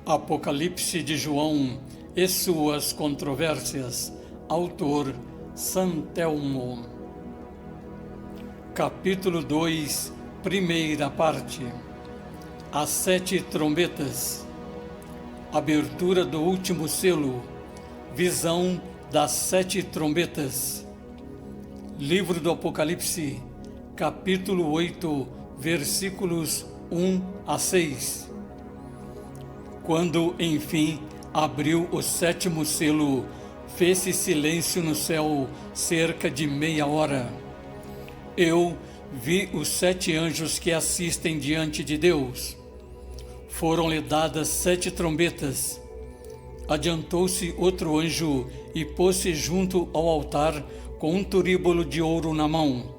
Apocalipse de João e suas controvérsias. Autor Santelmo. Capítulo 2, primeira parte. As 7 trombetas. Abertura do último selo. Visão das 7 trombetas. Livro do Apocalipse, capítulo 8, versículos 1 a 6. Quando, enfim, abriu o 7º selo, fez-se silêncio no céu cerca de meia hora. Eu vi os 7 anjos que assistem diante de Deus. Foram-lhe dadas 7 trombetas. Adiantou-se outro anjo e pôs-se junto ao altar com um turíbulo de ouro na mão.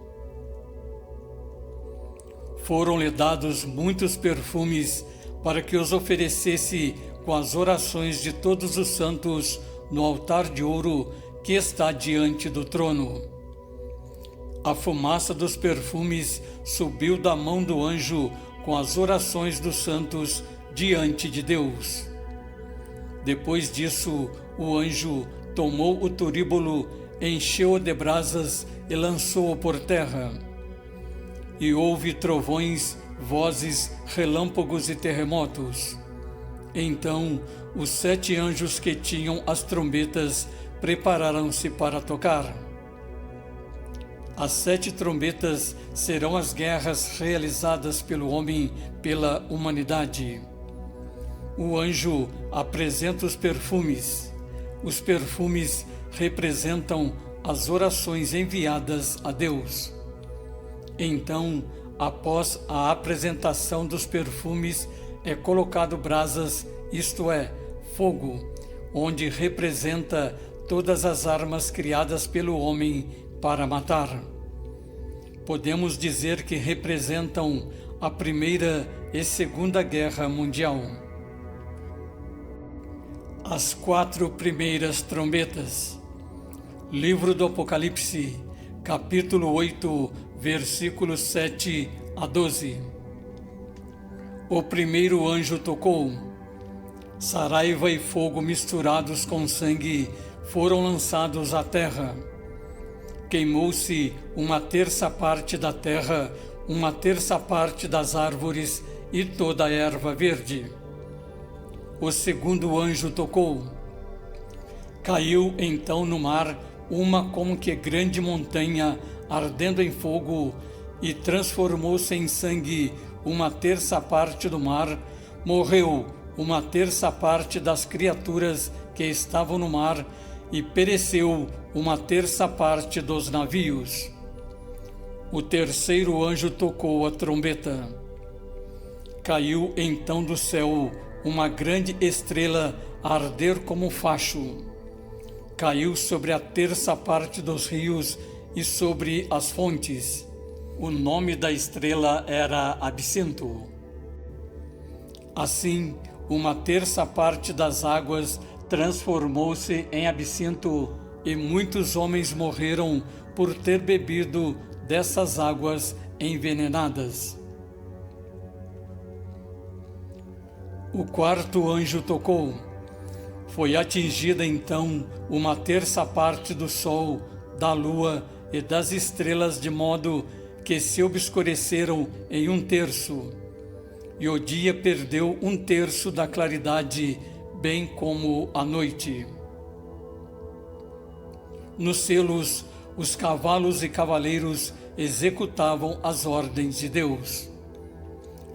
Foram-lhe dados muitos perfumes para que os oferecesse com as orações de todos os santos no altar de ouro que está diante do trono. A fumaça dos perfumes subiu da mão do anjo com as orações dos santos diante de Deus. Depois disso, o anjo tomou o turíbulo, encheu-o de brasas e lançou-o por terra. E houve trovões, vozes, relâmpagos e terremotos. Então, os 7 anjos que tinham as trombetas prepararam-se para tocar. As 7 trombetas serão as guerras realizadas pelo homem pela humanidade. O anjo apresenta os perfumes. Os perfumes representam as orações enviadas a Deus. Então, após a apresentação dos perfumes, é colocado brasas, isto é, fogo, onde representa todas as armas criadas pelo homem para matar. Podemos dizer que representam a Primeira e Segunda Guerra Mundial. As 4 primeiras trombetas. Livro do Apocalipse, capítulo 8, versículos 7 a 12. O primeiro anjo tocou. Saraiva e fogo misturados com sangue foram lançados à terra. Queimou-se 1/3 parte da terra, 1/3 parte das árvores e toda a erva verde. O segundo anjo tocou. Caiu então no mar uma como que grande montanha ardendo em fogo, e transformou-se em sangue 1/3 parte do mar, morreu 1/3 parte das criaturas que estavam no mar, e pereceu 1/3 parte dos navios. O terceiro anjo tocou a trombeta. Caiu então do céu uma grande estrela a arder como um facho. Caiu sobre a 1/3 parte dos rios e sobre as fontes. O nome da estrela era Absinto. Assim, 1/3 parte das águas transformou-se em absinto, e muitos homens morreram por ter bebido dessas águas envenenadas. O quarto anjo tocou. Foi atingida então 1/3 parte do sol, da lua e das estrelas, de modo que se obscureceram em 1/3, e o dia perdeu 1/3 da claridade, bem como a noite. Nos selos, os cavalos e cavaleiros executavam as ordens de Deus.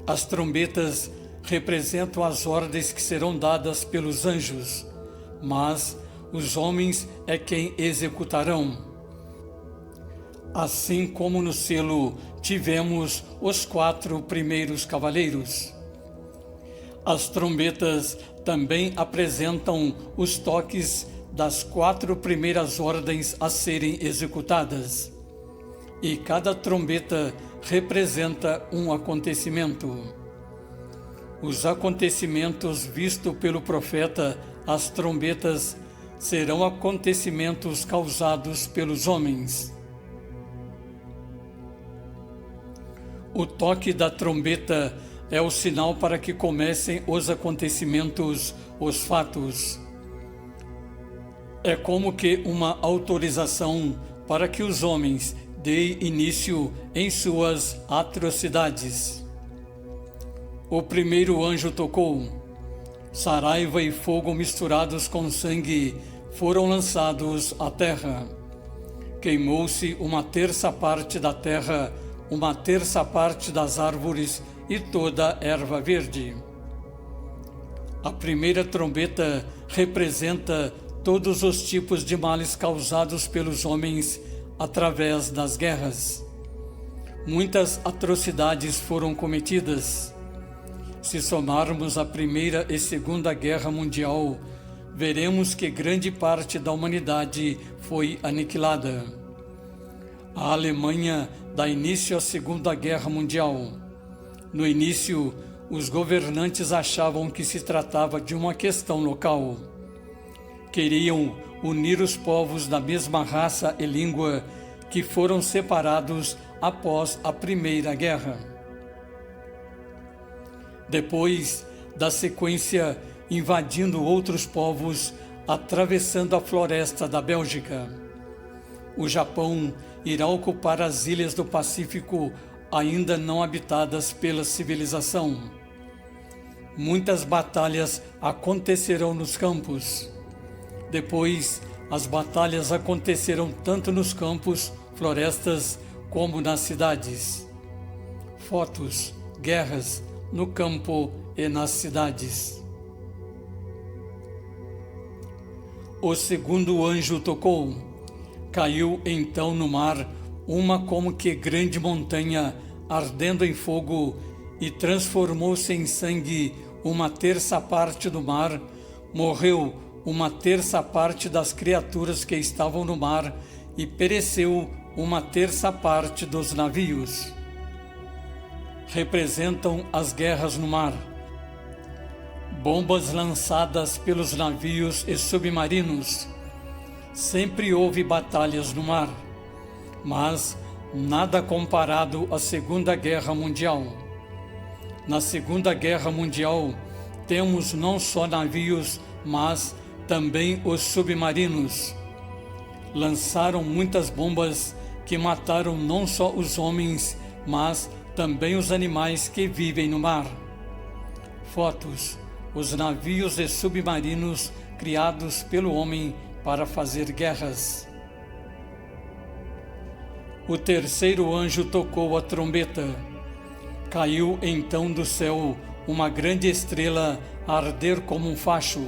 As trombetas representam as ordens que serão dadas pelos anjos, mas os homens é quem executarão. Assim como no selo tivemos os 4 primeiros cavaleiros. As trombetas também apresentam os toques das 4 primeiras ordens a serem executadas. E cada trombeta representa um acontecimento. Os acontecimentos vistos pelo profeta, as trombetas, serão acontecimentos causados pelos homens. O toque da trombeta é o sinal para que comecem os acontecimentos, os fatos. É como que uma autorização para que os homens deem início em suas atrocidades. O primeiro anjo tocou. Saraiva e fogo misturados com sangue foram lançados à terra. Queimou-se 1/3 da terra, 1/3 das árvores e toda erva verde. A primeira trombeta representa todos os tipos de males causados pelos homens através das guerras. Muitas atrocidades foram cometidas. Se somarmos a Primeira e Segunda Guerra Mundial, veremos que grande parte da humanidade foi aniquilada. A Alemanha dá início à Segunda Guerra Mundial. No início, os governantes achavam que se tratava de uma questão local. Queriam unir os povos da mesma raça e língua que foram separados após a Primeira Guerra. Depois da sequência invadindo outros povos, atravessando a floresta da Bélgica. O Japão irá ocupar as ilhas do Pacífico ainda não habitadas pela civilização. Muitas batalhas acontecerão nos campos. Depois, as batalhas acontecerão tanto nos campos, florestas, como nas cidades. Fotos, guerras, no campo e nas cidades. O segundo anjo tocou. Caiu então no mar uma como que grande montanha ardendo em fogo e transformou-se em sangue 1/3 do mar. Morreu 1/3 das criaturas que estavam no mar e pereceu 1/3 dos navios. Representam as guerras no mar. Bombas lançadas pelos navios e submarinos. Sempre houve batalhas no mar, mas nada comparado à Segunda Guerra Mundial. Na Segunda Guerra Mundial, temos não só navios, mas também os submarinos. Lançaram muitas bombas que mataram não só os homens, mas também os animais que vivem no mar. Fotos: os navios e submarinos criados pelo homem para fazer guerras. O terceiro anjo tocou a trombeta. Caiu então do céu uma grande estrela a arder como um facho.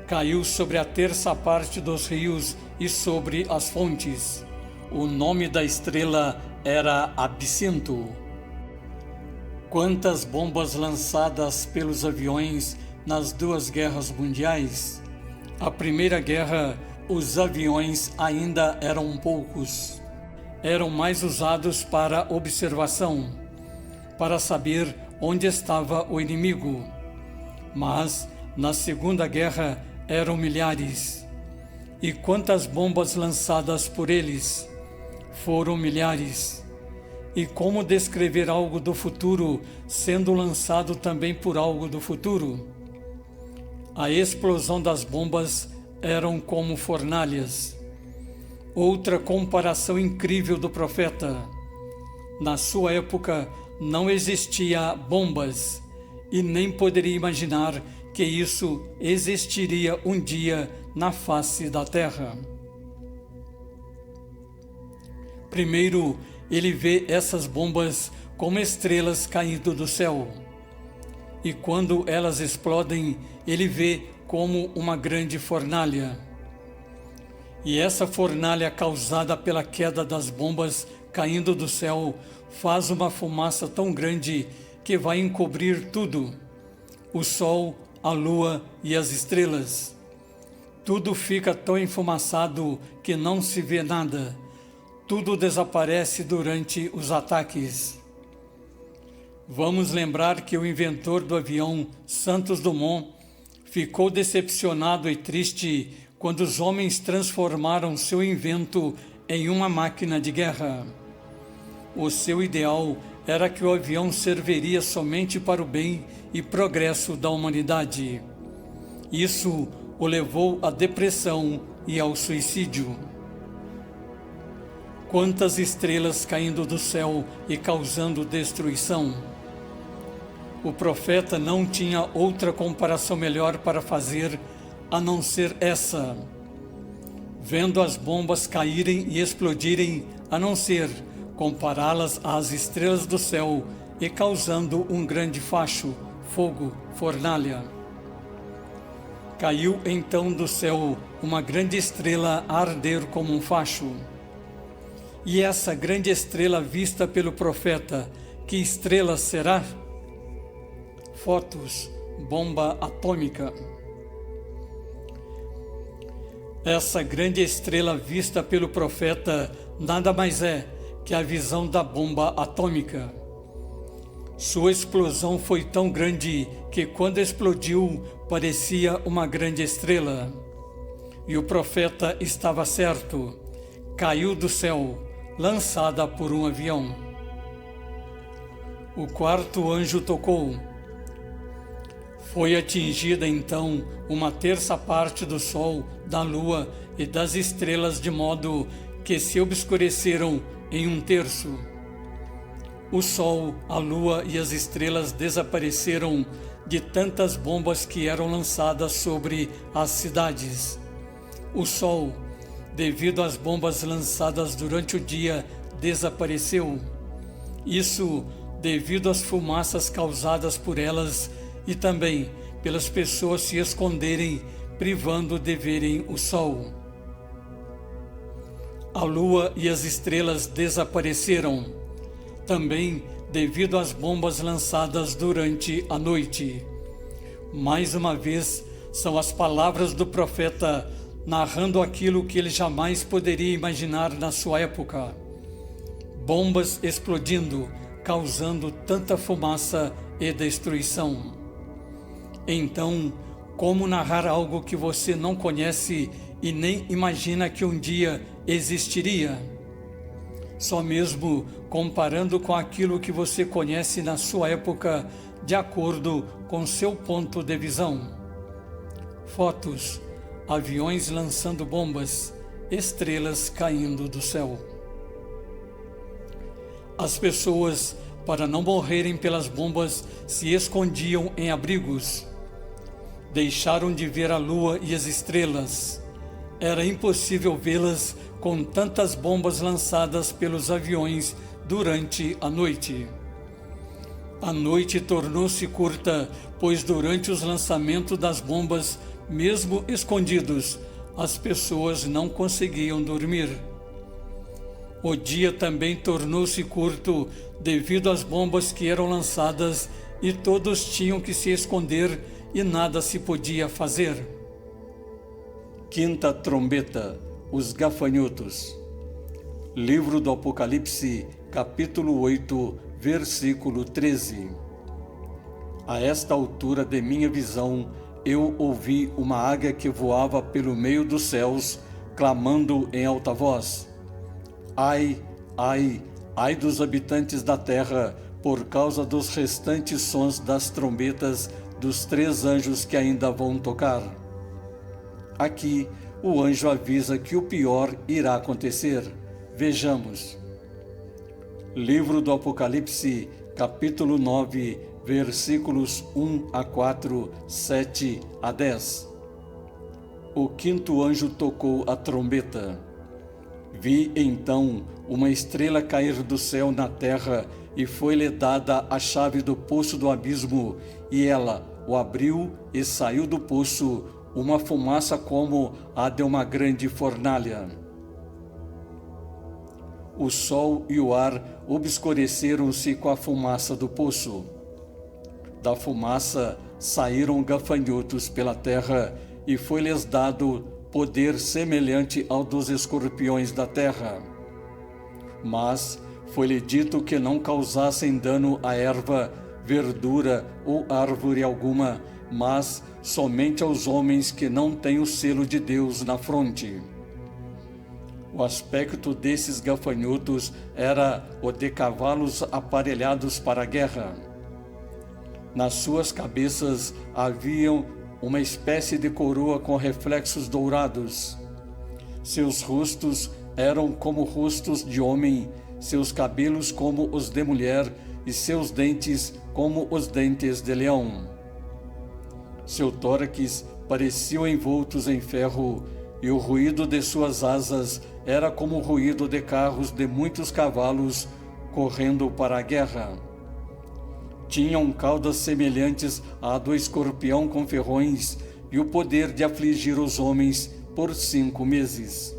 Caiu sobre a 1/3 dos rios e sobre as fontes. O nome da estrela era Absinto. Quantas bombas lançadas pelos aviões nas duas guerras mundiais! A Primeira Guerra, os aviões ainda eram poucos. Eram mais usados para observação, para saber onde estava o inimigo. Mas, na Segunda Guerra, eram milhares. E quantas bombas lançadas por eles? Foram milhares. E como descrever algo do futuro, sendo lançado também por algo do futuro? A explosão das bombas eram como fornalhas. Outra comparação incrível do profeta. Na sua época não existia bombas e nem poderia imaginar que isso existiria um dia na face da terra. Primeiro, ele vê essas bombas como estrelas caindo do céu. E quando elas explodem, ele vê como uma grande fornalha. E essa fornalha causada pela queda das bombas caindo do céu faz uma fumaça tão grande que vai encobrir tudo: o sol, a lua e as estrelas. Tudo fica tão enfumaçado que não se vê nada. Tudo desaparece durante os ataques. Vamos lembrar que o inventor do avião, Santos Dumont, ficou decepcionado e triste quando os homens transformaram seu invento em uma máquina de guerra. O seu ideal era que o avião serviria somente para o bem e progresso da humanidade. Isso o levou à depressão e ao suicídio. Quantas estrelas caindo do céu e causando destruição! O profeta não tinha outra comparação melhor para fazer a não ser essa. Vendo as bombas caírem e explodirem, a não ser compará-las às estrelas do céu e causando um grande facho, fogo, fornalha. Caiu então do céu uma grande estrela a arder como um facho. E essa grande estrela vista pelo profeta, que estrela será? Fotos, bomba atômica. Essa grande estrela vista pelo profeta nada mais é que a visão da bomba atômica. Sua explosão foi tão grande que quando explodiu parecia uma grande estrela. E o profeta estava certo, caiu do céu, lançada por um avião. O quarto anjo tocou. Foi atingida então uma terça parte do sol, da lua e das estrelas, de modo que se obscureceram em um terço. O sol, a lua e as estrelas desapareceram de tantas bombas que eram lançadas sobre as cidades. O sol, devido às bombas lançadas durante o dia, desapareceu. Isso devido às fumaças causadas por elas e também pelas pessoas se esconderem, privando de verem o sol. A lua e as estrelas desapareceram, também devido às bombas lançadas durante a noite. Mais uma vez, são as palavras do profeta narrando aquilo que ele jamais poderia imaginar na sua época. Bombas explodindo, causando tanta fumaça e destruição. Então, como narrar algo que você não conhece e nem imagina que um dia existiria? Só mesmo comparando com aquilo que você conhece na sua época, de acordo com seu ponto de visão. Fotos, aviões lançando bombas, estrelas caindo do céu. As pessoas, para não morrerem pelas bombas, se escondiam em abrigos. Deixaram de ver a lua e as estrelas. Era impossível vê-las com tantas bombas lançadas pelos aviões durante a noite. A noite tornou-se curta, pois durante os lançamentos das bombas, mesmo escondidos, as pessoas não conseguiam dormir. O dia também tornou-se curto devido às bombas que eram lançadas e todos tinham que se esconder e nada se podia fazer. Quinta trombeta, os gafanhotos. Livro do Apocalipse, capítulo 8, versículo 13. A esta altura de minha visão, eu ouvi uma águia que voava pelo meio dos céus, clamando em alta voz: Ai, ai, ai dos habitantes da terra, por causa dos restantes sons das trombetas dos 3 anjos que ainda vão tocar. Aqui, o anjo avisa que o pior irá acontecer. Vejamos. Livro do Apocalipse, capítulo 9, versículos 1 a 4, 7 a 10. O quinto anjo tocou a trombeta. Vi então uma estrela cair do céu na terra, e foi-lhe dada a chave do poço do abismo, e ela o abriu e saiu do poço uma fumaça como a de uma grande fornalha. O sol e o ar obscureceram-se com a fumaça do poço. Da fumaça saíram gafanhotos pela terra, e foi-lhes dado poder semelhante ao dos escorpiões da terra. Mas foi-lhe dito que não causassem dano à erva, verdura ou árvore alguma, mas somente aos homens que não têm o selo de Deus na fronte. O aspecto desses gafanhotos era o de cavalos aparelhados para a guerra. Nas suas cabeças haviam uma espécie de coroa com reflexos dourados. Seus rostos eram como rostos de homem, seus cabelos como os de mulher e seus dentes como os dentes de leão. Seu tórax pareciam envoltos em ferro, e o ruído de suas asas era como o ruído de carros de muitos cavalos correndo para a guerra. Tinham caudas semelhantes à do escorpião com ferrões e o poder de afligir os homens por 5 meses.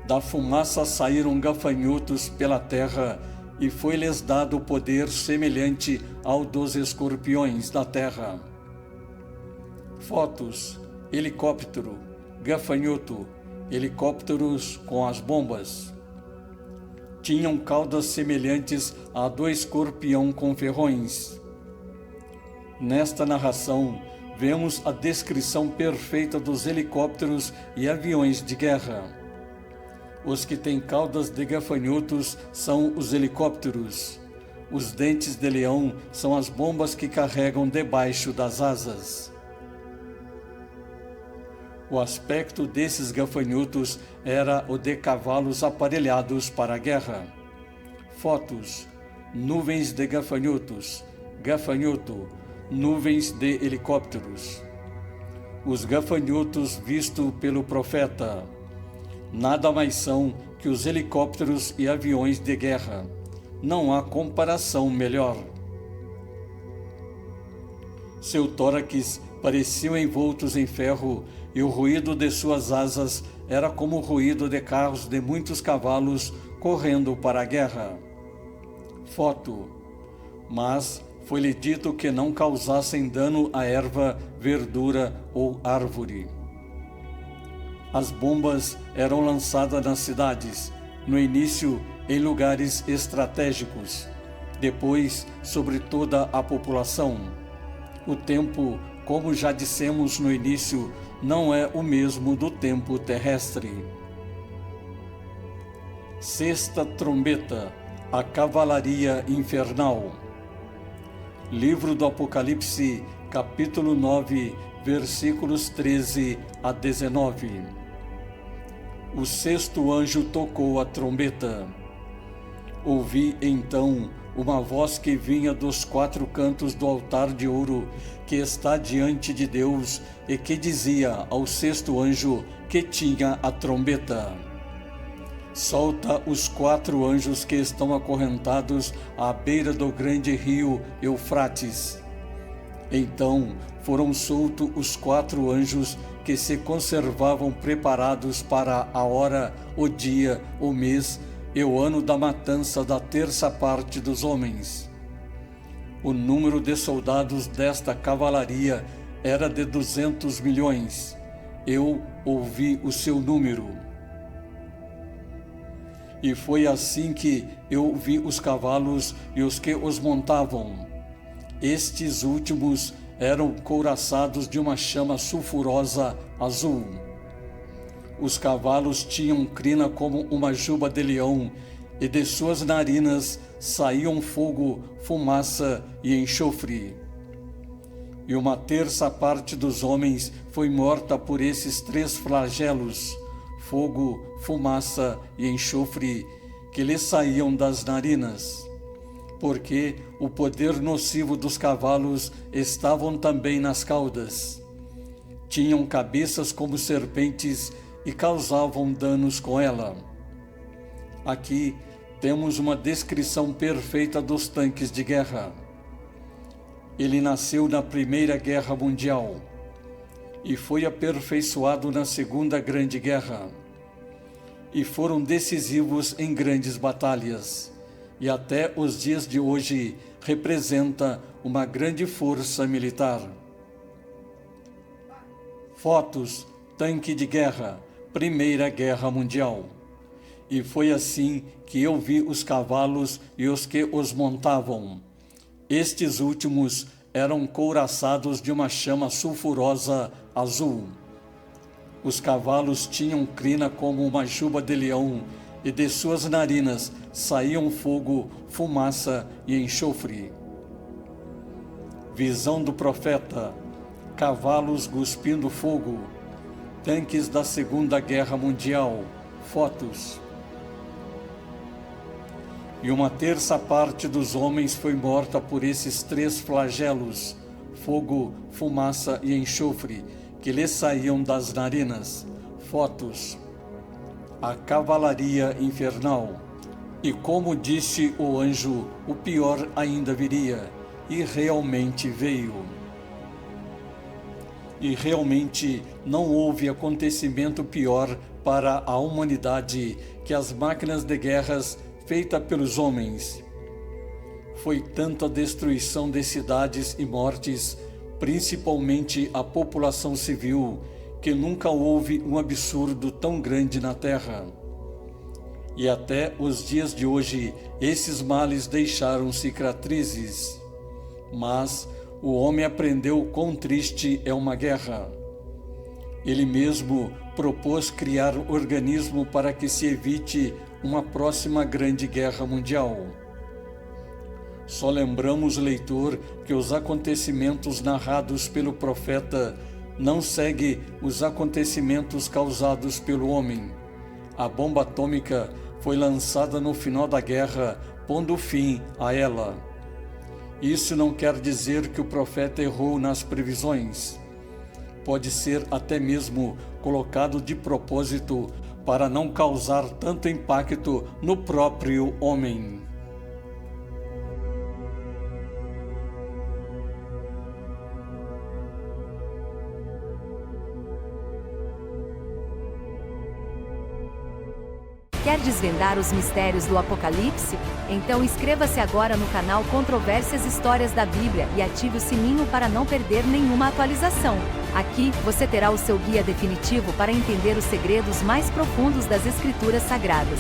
Da fumaça saíram gafanhotos pela terra, e foi-lhes dado o poder semelhante ao dos escorpiões da terra. Fotos, helicóptero, gafanhoto, helicópteros com as bombas. Tinham caudas semelhantes à do escorpião com ferrões. Nesta narração, vemos a descrição perfeita dos helicópteros e aviões de guerra. Os que têm caudas de gafanhotos são os helicópteros. Os dentes de leão são as bombas que carregam debaixo das asas. O aspecto desses gafanhotos era o de cavalos aparelhados para a guerra. Fotos, nuvens de gafanhotos, gafanhoto, nuvens de helicópteros. Os gafanhotos vistos pelo profeta nada mais são que os helicópteros e aviões de guerra. Não há comparação melhor. Seu tórax pareciam envoltos em ferro, e o ruído de suas asas era como o ruído de carros de muitos cavalos correndo para a guerra. Foto. Mas foi-lhe dito que não causassem dano à erva, verdura ou árvore. As bombas eram lançadas nas cidades, no início em lugares estratégicos, depois sobre toda a população. O tempo, como já dissemos no início, não é o mesmo do tempo terrestre. Sexta trombeta, a cavalaria infernal. Livro do Apocalipse, capítulo 9, versículos 13 a 19. O sexto anjo tocou a trombeta. Ouvi então uma voz que vinha dos 4 cantos do altar de ouro que está diante de Deus e que dizia ao sexto anjo que tinha a trombeta: solta os 4 anjos que estão acorrentados à beira do grande rio Eufrates. Então foram soltos os 4 anjos que se conservavam preparados para a hora, o dia, o mês e o ano da matança da 1/3 parte dos homens. O número de soldados desta cavalaria era de 200 milhões. Eu ouvi o seu número. E foi assim que eu vi os cavalos e os que os montavam. Estes últimos eram couraçados de uma chama sulfurosa azul. Os cavalos tinham crina como uma juba de leão, e de suas narinas saíam fogo, fumaça e enxofre. E 1/3 parte dos homens foi morta por esses 3 flagelos, fogo, fumaça e enxofre, que lhes saíam das narinas. Porque o poder nocivo dos cavalos estavam também nas caudas. Tinham cabeças como serpentes e causavam danos com ela. Aqui temos uma descrição perfeita dos tanques de guerra. Ele nasceu na Primeira Guerra Mundial e foi aperfeiçoado na Segunda Grande Guerra. E foram decisivos em grandes batalhas. E até os dias de hoje representa uma grande força militar. Fotos, tanque de guerra, Primeira Guerra Mundial. E foi assim que eu vi os cavalos e os que os montavam. Estes últimos eram couraçados de uma chama sulfurosa azul. Os cavalos tinham crina como uma juba de leão, e de suas narinas saíam fogo, fumaça e enxofre. Visão do profeta: cavalos cuspindo fogo, tanques da Segunda Guerra Mundial, fotos. E 1/3 dos homens foi morta por esses 3 flagelos, fogo, fumaça e enxofre, que lhes saíam das narinas, fotos. A cavalaria infernal. E como disse o anjo, o pior ainda viria, e realmente veio. E realmente não houve acontecimento pior para a humanidade que as máquinas de guerras feitas pelos homens. Foi tanta destruição de cidades e mortes, principalmente a população civil, que nunca houve um absurdo tão grande na terra. E até os dias de hoje, esses males deixaram cicatrizes. Mas o homem aprendeu quão triste é uma guerra. Ele mesmo propôs criar um organismo para que se evite uma próxima grande guerra mundial. Só lembramos, leitor, que os acontecimentos narrados pelo profeta não seguem os acontecimentos causados pelo homem. A bomba atômica foi lançada no final da guerra, pondo fim a ela. Isso não quer dizer que o profeta errou nas previsões. Pode ser até mesmo colocado de propósito para não causar tanto impacto no próprio homem. Quer desvendar os mistérios do Apocalipse? Então inscreva-se agora no canal Controvérsias Histórias da Bíblia e ative o sininho para não perder nenhuma atualização. Aqui, você terá o seu guia definitivo para entender os segredos mais profundos das Escrituras Sagradas.